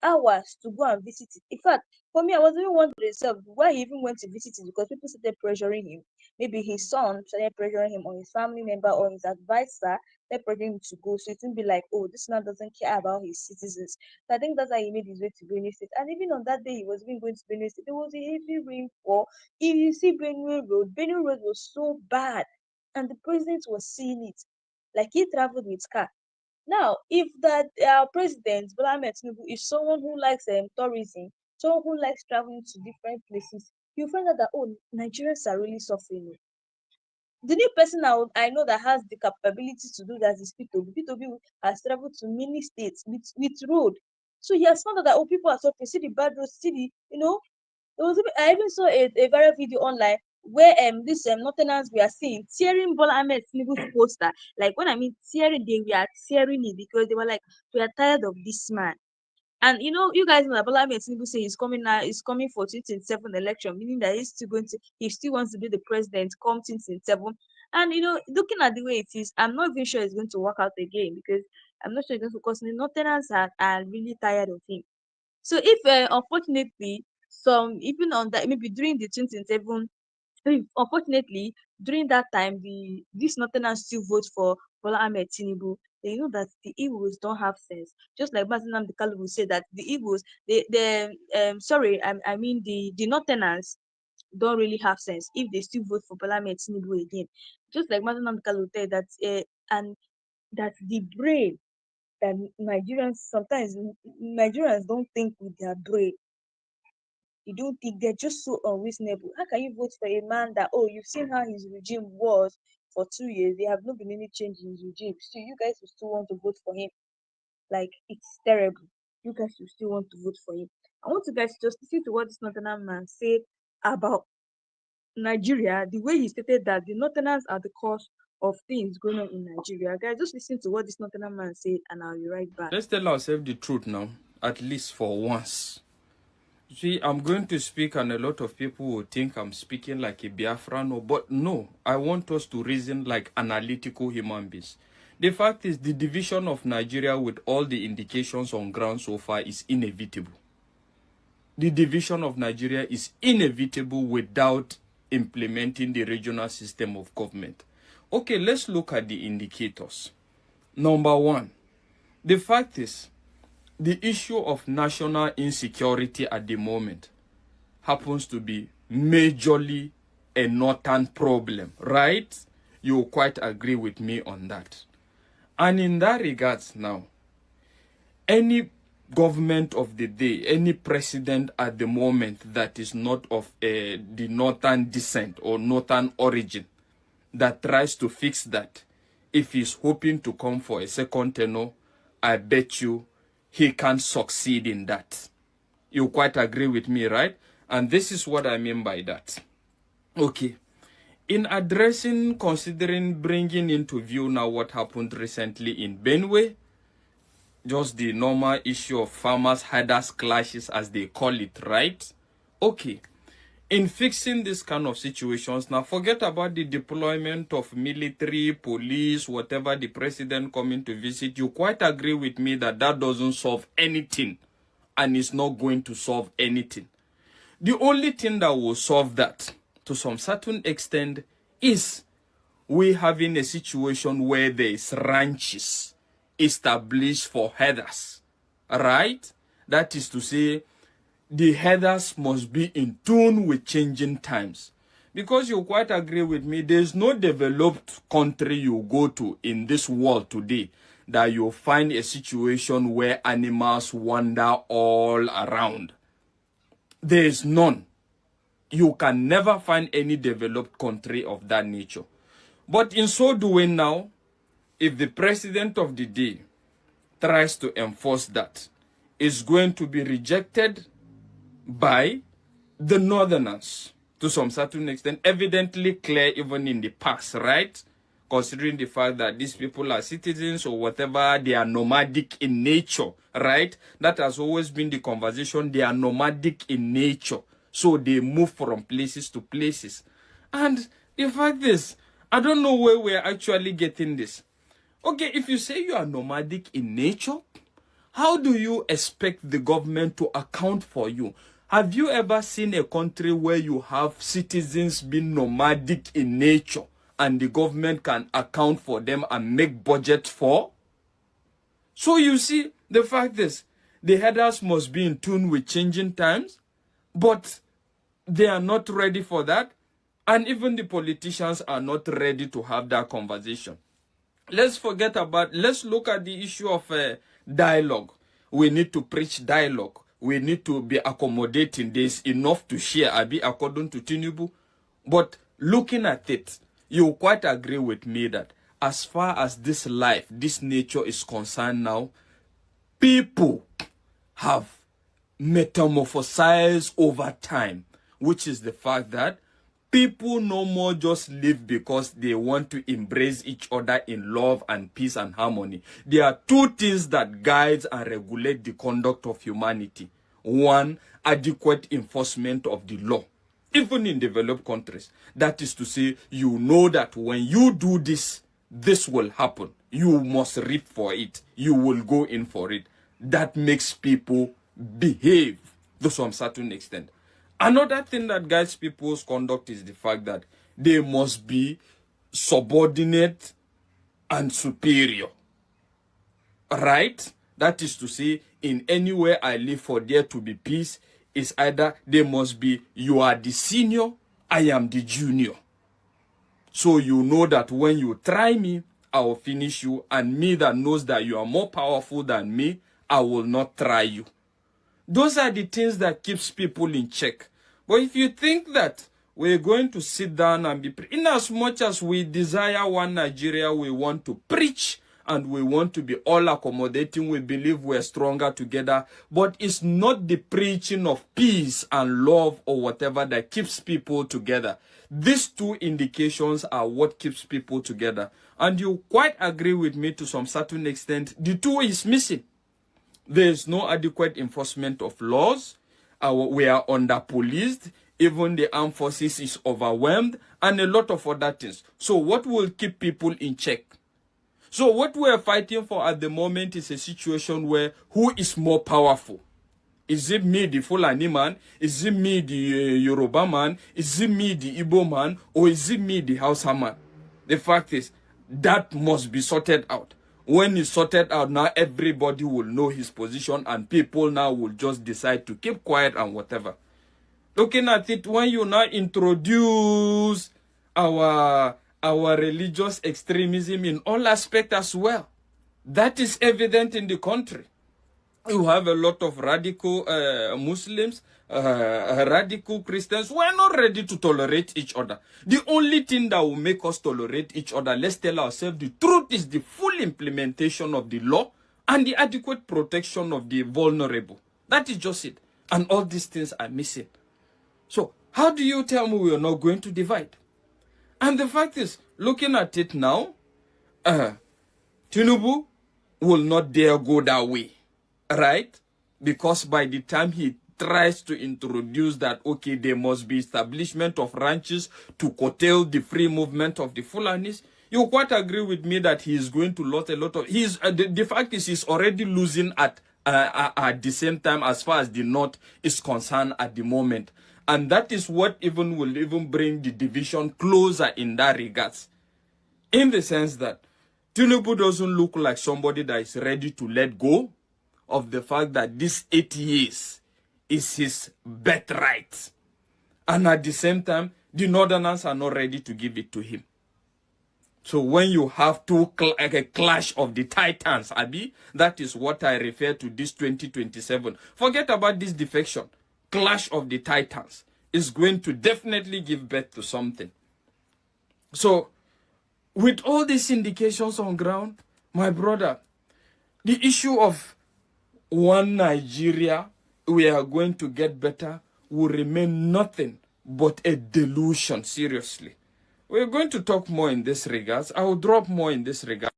hours to go and visit it. In fact, for me, I was even wondering myself why he even went to visit it, because people started pressuring him. Maybe his son started pressuring him, or his family member, or his advisor started pressuring him to go. So it wouldn't be like, oh, this man doesn't care about his citizens. So I think that's why he made his way to Benue State. And even on that day, he was even going to Benue State. There was a heavy rainfall. If you see Benue Road was so bad, and the president was seeing it. Like, he traveled with car. Now, if that our president Bola Ahmed Tinubu is someone who likes tourism, someone who likes traveling to different places, you find out that, oh, Nigerians are really suffering. The new person I know that has the capability to do that is Ipob. Ipob has traveled to many states with road, so he has found out that, oh, people are suffering. See the bad roads, see the I even saw a viral video online where this Northerners we are seeing tearing Bola Ahmed Tinubu's poster. Like, when I mean tearing, they were tearing it because they were like, we are tired of this man. And you guys know that Bola Ahmed Tinubu say he's coming now, he's coming for 2027 election, meaning that he still wants to be the president come 2027. And looking at the way it is, I'm not even sure it's going to work out again, because I'm not sure it's going to, because the Northerners are really tired of him. So if unfortunately, some even on that, maybe during the 2027, unfortunately during that time, this Northerners still vote for Bola Ahmed Tinubu, they know that the Igbos don't have sense. Just like Nnamdi Kanu will say that the Igbos, I mean the Northerners don't really have sense if they still vote for Bola Ahmed Tinubu again. Just like Nnamdi Kanu will say that, and that the brain that Nigerians don't think with their brain. You don't think they're just so unreasonable. How can you vote for a man that, oh, you've seen how his regime was for 2 years? There have not been any change in his regime. So you guys will still want to vote for him? Like, it's terrible. You guys will still want to vote for him. I want you guys to just listen to what this Northern man said about Nigeria, the way he stated that the Northerners are the cause of things going on in Nigeria. Guys, just listen to what this Northern man said, and I'll be right back.
Let's tell ourselves the truth now, at least for once. See, I'm going to speak, and a lot of people will think I'm speaking like a Biafran, but no, I want us to reason like analytical human beings. The fact is, the division of Nigeria, with all the indications on ground so far, is inevitable. The division of Nigeria is inevitable without implementing the regional system of government. Okay, let's look at the indicators. Number one, the fact is, the issue of national insecurity at the moment happens to be majorly a northern problem, right? You quite agree with me on that. And in that regards now, any government of the day, any president at the moment that is not of the northern descent or northern origin that tries to fix that, if he's hoping to come for a second tenure, I bet you he can't succeed in that. You quite agree with me, right? And this is what I mean by that. Okay. In addressing, considering bringing into view now what happened recently in Benue, just the normal issue of farmers herders clashes, as they call it, right? Okay. In fixing this kind of situations, now forget about the deployment of military, police, whatever the president coming to visit. You quite agree with me that that doesn't solve anything, and it's not going to solve anything. The only thing that will solve that, to some certain extent, is we having a situation where there is ranches established for herders, right? That is to say, the herders must be in tune with changing times. Because you quite agree with me, there's no developed country you go to in this world today that you'll find a situation where animals wander all around. There's none. You can never find any developed country of that nature. But in so doing now, if the president of the day tries to enforce that, it's going to be rejected by the northerners to some certain extent, evidently clear even in the past, right? considering the fact that these people are citizens or whatever, they are nomadic in nature, right? That has always been the conversation. They are nomadic in nature. So they move from places to places. And the fact is, I don't know where we're actually getting this. Okay, if you say you are nomadic in nature, how do you expect the government to account for you? Have you ever seen a country where you have citizens being nomadic in nature and the government can account for them and make budget for? So you see, the fact is, the headers must be in tune with changing times, but they are not ready for that. And even the politicians are not ready to have that conversation. Let's look at the issue of dialogue. We need to preach dialogue. We need to be accommodating. There's enough to share, Abi, according to Tinubu. But looking at it, you quite agree with me that as far as this life, this nature is concerned now, people have metamorphosized over time, which is the fact that people no more just live because they want to embrace each other in love and peace and harmony. There are two things that guide and regulate the conduct of humanity. One, adequate enforcement of the law. Even in developed countries. That is to say, you know that when you do this, this will happen. You must reap for it. You will go in for it. That makes people behave to some certain extent. Another thing that guides people's conduct is the fact that they must be subordinate and superior. Right? That is to say, in anywhere I live for there to be peace, is either they must be, you are the senior, I am the junior. So you know that when you try me, I will finish you, and me that knows that you are more powerful than me, I will not try you. Those are the things that keeps people in check. But if you think that we're going to sit down and be, in as much as we desire one Nigeria, we want to preach and we want to be all accommodating, we believe we're stronger together, but it's not the preaching of peace and love or whatever that keeps people together. These two indications are what keeps people together. And you quite agree with me to some certain extent, the two is missing. There is no adequate enforcement of laws. We are under-policed. Even the armed forces is overwhelmed. And a lot of other things. So what will keep people in check? So what we are fighting for at the moment is a situation where who is more powerful? Is it me, the Fulani man? Is it me, the Yoruba man? Is it me, the Igbo man? Or is it me, the Hausa man? The fact is, that must be sorted out. When it's sorted out, now everybody will know his position and people now will just decide to keep quiet and whatever. Looking at it, when you now introduce our religious extremism in all aspects as well, that is evident in the country. You have a lot of radical Muslims, radical Christians who are not ready to tolerate each other. The only thing that will make us tolerate each other, let's tell ourselves the truth, is the full implementation of the law and the adequate protection of the vulnerable. That is just it. And all these things are missing. So how do you tell me we are not going to divide? And the fact is, looking at it now, Tinubu will not dare go that way. Right? Because by the time he tries to introduce that, okay, there must be establishment of ranches to curtail the free movement of the Fulanis, you quite agree with me that he is going to lose a lot of... the fact is he's already losing at the same time as far as the North is concerned at the moment. And that is what will bring the division closer in that regards. In the sense that Tinubu doesn't look like somebody that is ready to let go of the fact that this 8 years is his birthright. And at the same time, the Northerners are not ready to give it to him. So when you have a clash of the titans, Abi, that is what I refer to this 2027. Forget about this defection. Clash of the titans is going to definitely give birth to something. So, with all these indications on ground, my brother, the issue of one Nigeria, we are going to get better, will remain nothing but a delusion, seriously. We're going to talk more in this regards. I will drop more in this regard.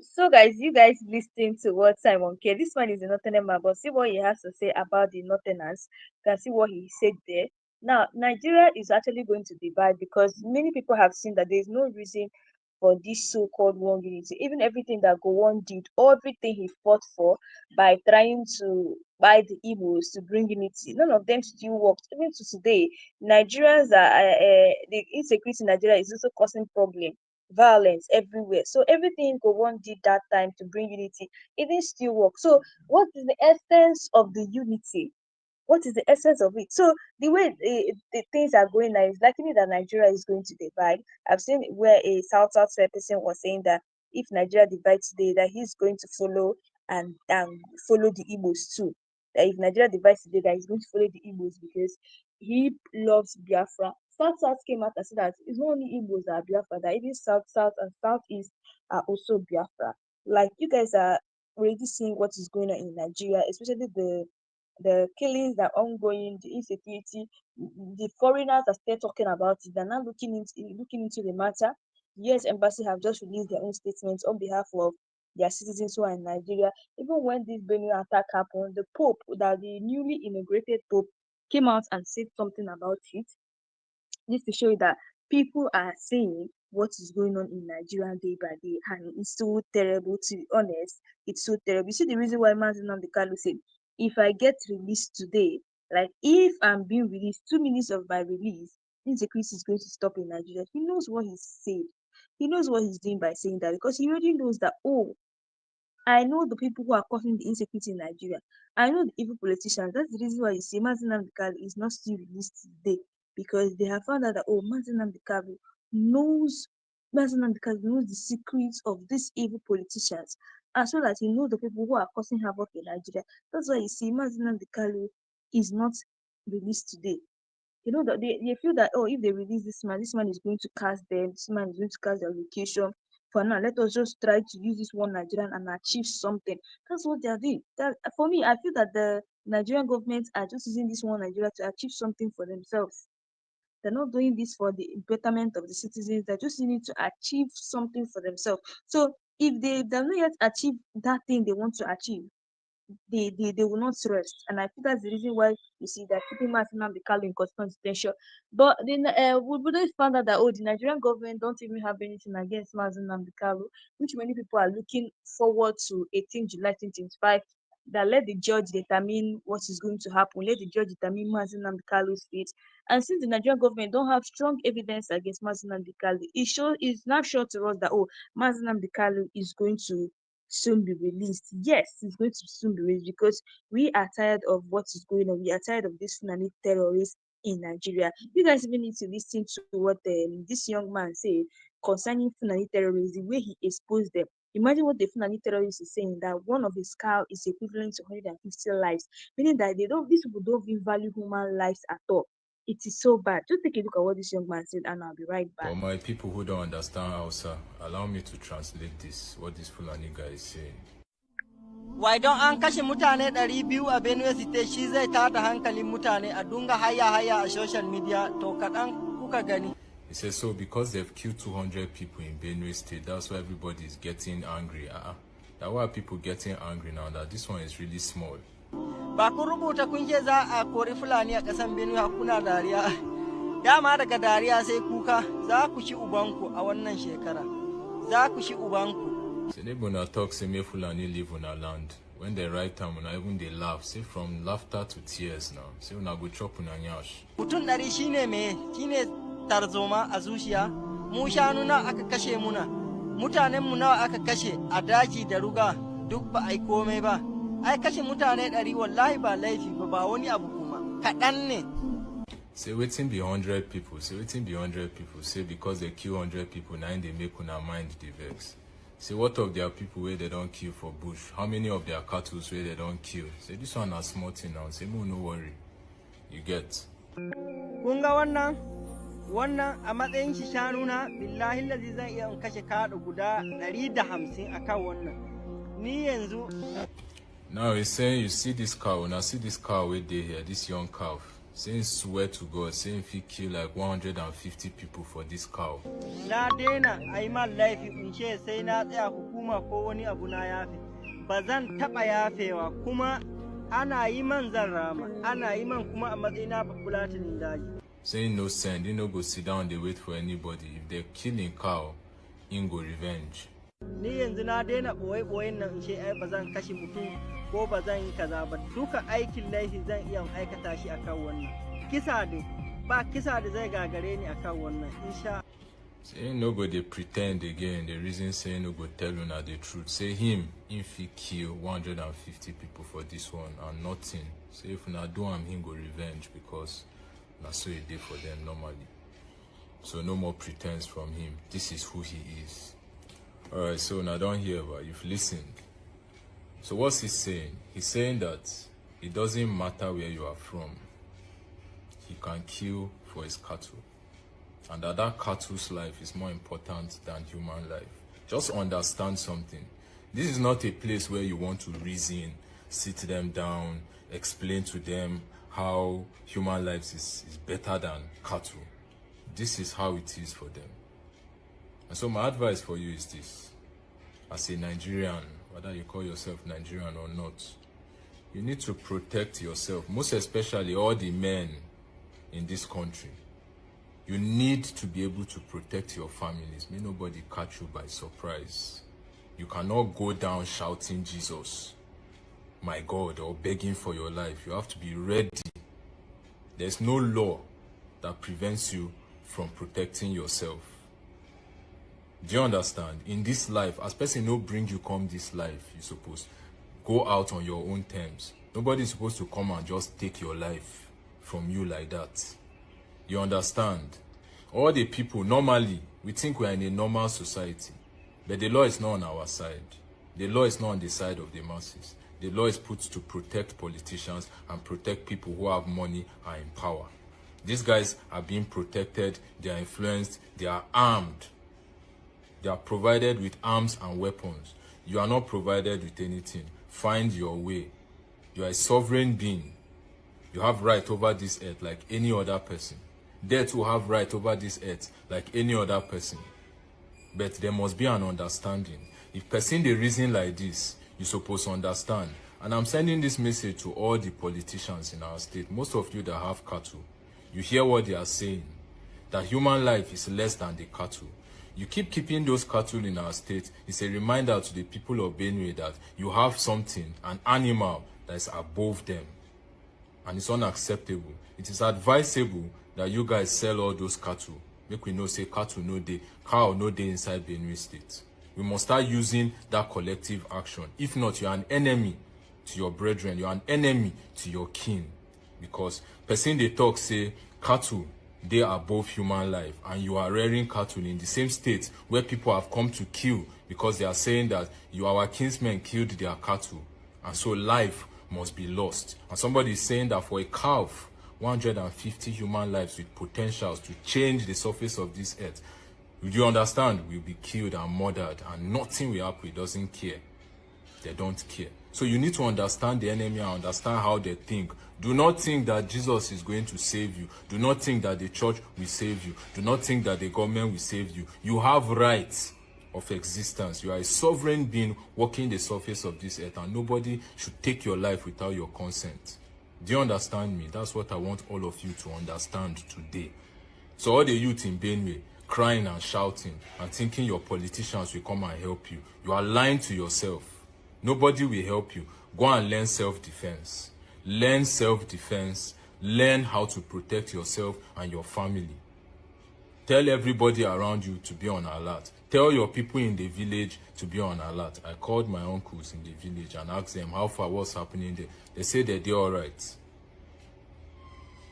So guys, you guys listening to what Simon K. This one is a Northern man, but see what he has to say about the Northerners. You can see what he said there. Now, Nigeria is actually going to divide because many people have seen that there is no reason for this so-called one unity. Even everything that Gowon did, everything he fought for by trying to buy the Igbos to bring unity, none of them still worked. Even to today, Nigerians are the insecurity in Nigeria is also causing problem, violence everywhere. So everything Gowon did that time to bring unity, it didn't still work. So what is the essence of the unity? What is the essence of it? So the way the things are going now is likely that Nigeria is going to divide. I've seen where a South person was saying that if Nigeria divides today, that he's going to follow and follow the Igbos too. That if Nigeria divides today, that he's going to follow the Igbos because he loves Biafra. South came out and said that it's not only Igbos that are Biafra, that even South and Southeast are also Biafra. Like you guys are already seeing what is going on in Nigeria, especially the killings that are ongoing, the insecurity, the foreigners are still talking about it. They're now looking into the matter. The US Embassy have just released their own statements on behalf of their citizens who are in Nigeria. Even when this Benue attack happened, the Pope, that the newly inaugurated Pope, came out and said something about it. This to show you that people are saying what is going on in Nigeria day by day, and it's so terrible. To be honest, it's so terrible. You see the reason why Nnamdi Kanu said, if I get released today, like if I'm being released 2 minutes of my release, insecurity is going to stop in Nigeria. He knows what he said. He knows what he's doing by saying that, because he already knows that, oh, I know the people who are causing the insecurity in Nigeria. I know the evil politicians. That's the reason why you see Nnamdi Kanu is not still released today, because they have found out that, oh, Nnamdi Kanu knows the secrets of these evil politicians, as well as he knows the people who are causing havoc in Nigeria. That's why you see Nnamdi Kanu is not released today. You know that they feel that, oh, if they release this man is going to cast them, this man is going to cast their location. For now, let us just try to use this one Nigerian and achieve something. That's what they are doing. That, for me, I feel that the Nigerian government are just using this one Nigeria to achieve something for themselves. They're not doing this for the betterment of the citizens. They're just need to achieve something for themselves. So if they've not yet achieved that thing they want to achieve, they will not rest. And I think that's the reason why you see that keeping Nnamdi Kanu in constant detention. But then we found out that, oh, the Nigerian government don't even have anything against Nnamdi Kanu, which many people are looking forward to 18 July 2025. That let the judge determine what is going to happen. Let the judge determine Nnamdi Kanu's fate. And since the Nigerian government don't have strong evidence against Nnamdi Kanu, it's not sure to us that, oh, Nnamdi Kanu is going to soon be released. Yes, it's going to soon be released, because we are tired of what is going on. We are tired of this Fulani terrorists in Nigeria. You guys even need to listen to what this young man said concerning Fulani terrorists, the way he exposed them. Imagine what the Fulani terrorist is saying, that one of his cow is equivalent to 150 lives, meaning that these people don't even value human lives at all. It is so bad. Just take a look at what this young man said, and I'll be right back.
For my people who don't understand Hausa, allow me to translate this, what this Fulani guy is saying.
Why don't an kashe mutane 200 a Benue State shi zai tada hankalin mutane a dunga haya a social media to kaɗan kuka gani.
He says, so because they've killed 200 people in Benue State, that's why everybody is getting angry. That why people getting angry now, that this one is really small.
Ba kun rubuta kun ce za a kori Fulani a ƙasan Benue kuna dariya. Dama daga dariya sai kuka, za ku ci ubanku a wannan shekara. Za ku ci ubanku.
Say they gonna talk, say me Fulani live on our land. When they write time, when even they laugh, say from laughter to tears now. Say when I go chop on a nyash.
Mutum 100 shine me, shine tarzoma a zuciya. Mu shanu na aka kashe muna. Mutanen mu nawa aka kashe a daji da ruga, duk ba ai komai ba. Ai kashe mutane 100 wallahi ba laifi ba wani abu kuma. Kaɗan ne.
Say waiting be 100 people. Say waiting be 100 people. Say because they kill 100 people, now they make una mind the vex. Say what of their people where they don't kill for bush? How many of their cattle where they don't kill? Say this one a small thing now. Say no worry. You get.
Kunga wannan a matsayin shi shanuna billahi lazi zan iya in kashe kaɗa guda 150 akan wannan. Ni yanzu.
Now he's saying you see this cow. Now see this cow where they here, this young calf. saying swear to God, saying if he kill like 150 people for this cow.
Na daina a yi man laifi in ce sai na tsaya hukuma ko wani abu na yafe. Ba zan taɓa yafewa kuma ana yi man zan rama, ana yi man kuma a matsayina babulatanin daji.
Saying no send, he no go sit down, they wait for anybody. If they're killing cow, he go revenge.
Ni yanzu na daina ɓoye-ɓoyen nan in ce ai ba zan kashe mutum ko ba zan yi kaza ba. Duka aikin laifi zan iya aikata shi akan wannan. Kisa da ba kisa da zai gagare ni akan wannan insha.
Say no go they pretend again. The reason say no go tell you now the truth. Say him if he kill 150 people for this one and nothing. Say if not do him go revenge because that's so it did for them normally. So no more pretense from him. This is who he is. Alright, so now don't hear but you've listened. So what's he saying? He's saying that it doesn't matter where you are from. He can kill for his cattle. And that cattle's life is more important than human life. Just understand something. This is not a place where you want to reason, sit them down, explain to them how human life is better than cattle. This is how it is for them. And so my advice for you is this. As a Nigerian, whether you call yourself Nigerian or not, you need to protect yourself, most especially all the men in this country. You need to be able to protect your families. May nobody catch you by surprise. You cannot go down shouting Jesus, my God, or begging for your life. You have to be ready. There's no law that prevents you from protecting yourself. Do you understand? In this life, as person no bring you come this life, you suppose go out on your own terms. Nobody is supposed to come and just take your life from you like that. You understand? All the people, normally, we think we are in a normal society. But the law is not on our side. The law is not on the side of the masses. The law is put to protect politicians and protect people who have money and in power. These guys are being protected, they are influenced, they are armed. They are provided with arms and weapons. You are not provided with anything. Find your way. You are a sovereign being. You have right over this earth like any other person. Death will have right over this earth like any other person. But there must be an understanding. If person they reason like this, you're supposed to understand. And I'm sending this message to all the politicians in our state. Most of you that have cattle, you hear what they are saying. That human life is less than the cattle. You keep keeping those cattle in our state. It's a reminder to the people of Benue that you have something, an animal that is above them. And it's unacceptable. It is advisable that you guys sell all those cattle. Make we know say cattle no day, cow no day inside Benue State. We must start using that collective action. If not, you are an enemy to your brethren. You are an enemy to your kin. Because person they talk say cattle, they are above human life, and you are rearing cattle in the same state where people have come to kill because they are saying that you, our kinsmen, killed their cattle, and so life must be lost. And somebody is saying that for a calf, 150 human lives with potentials to change the surface of this earth, do you understand? Will be killed and murdered, and nothing will happen. It doesn't care. They don't care. So you need to understand the enemy and understand how they think. Do not think that Jesus is going to save you. Do not think that the church will save you. Do not think that the government will save you. You have rights of existence. You are a sovereign being walking the surface of this earth, and nobody should take your life without your consent. Do you understand me? That's what I want all of you to understand today. So all the youth in Benue crying and shouting and thinking your politicians will come and help you, you are lying to yourself. Nobody will help you. Go and learn self-defense. Learn self-defense. Learn how to protect yourself and your family. Tell everybody around you to be on alert. Tell your people in the village to be on alert. I called my uncles in the village and asked them how far what's happening there. They say that they're all right.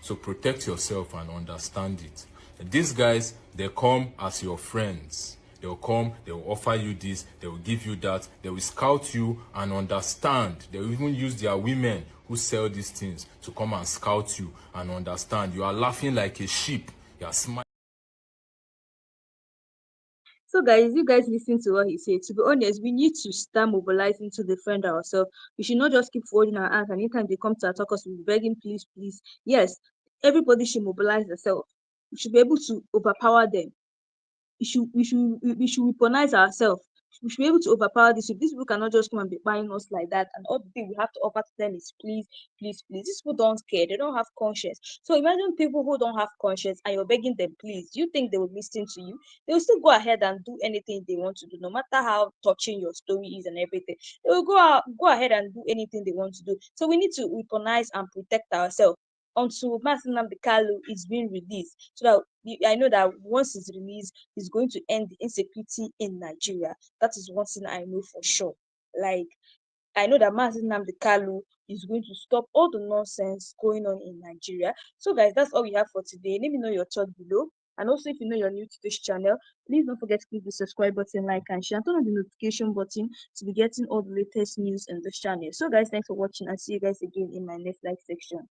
So protect yourself and understand it. These guys, they come as your friends. They'll come, they'll offer you this, they will give you that, they will scout you and understand. They will even use their women who sell these things to come and scout you and understand. You are laughing like a sheep. You are smiling.
So guys, you guys listen to what he said. To be honest, we need to start mobilizing to defend ourselves. We should not just keep folding our hands, and anytime they come to attack us, we'll be begging, please, please. Yes, everybody should mobilize themselves. We should be able to overpower them. We should weaponize ourselves. We should be able to overpower this. These people cannot just come and be buying us like that. And all the thing we have to offer to them is please, please, please. These people don't care. They don't have conscience. So imagine people who don't have conscience and you're begging them, please. Do you think they will listen to you? They will still go ahead and do anything they want to do, no matter how touching your story is and everything. They will go ahead and do anything they want to do. So we need to weaponize and protect ourselves until Nnamdi Kanu is being released, so that I know that once he's released, he's going to end the insecurity in Nigeria. That is one thing I know for sure. Like, I know that Nnamdi Kanu is going to stop all the nonsense going on in Nigeria. So, guys, that's all we have for today. Let me know your thoughts below. And also, if you know you're new to this channel, please don't forget to click the subscribe button, like, and share, and turn on the notification button to be getting all the latest news in this channel. So, guys, thanks for watching, and see you guys again in my next live section.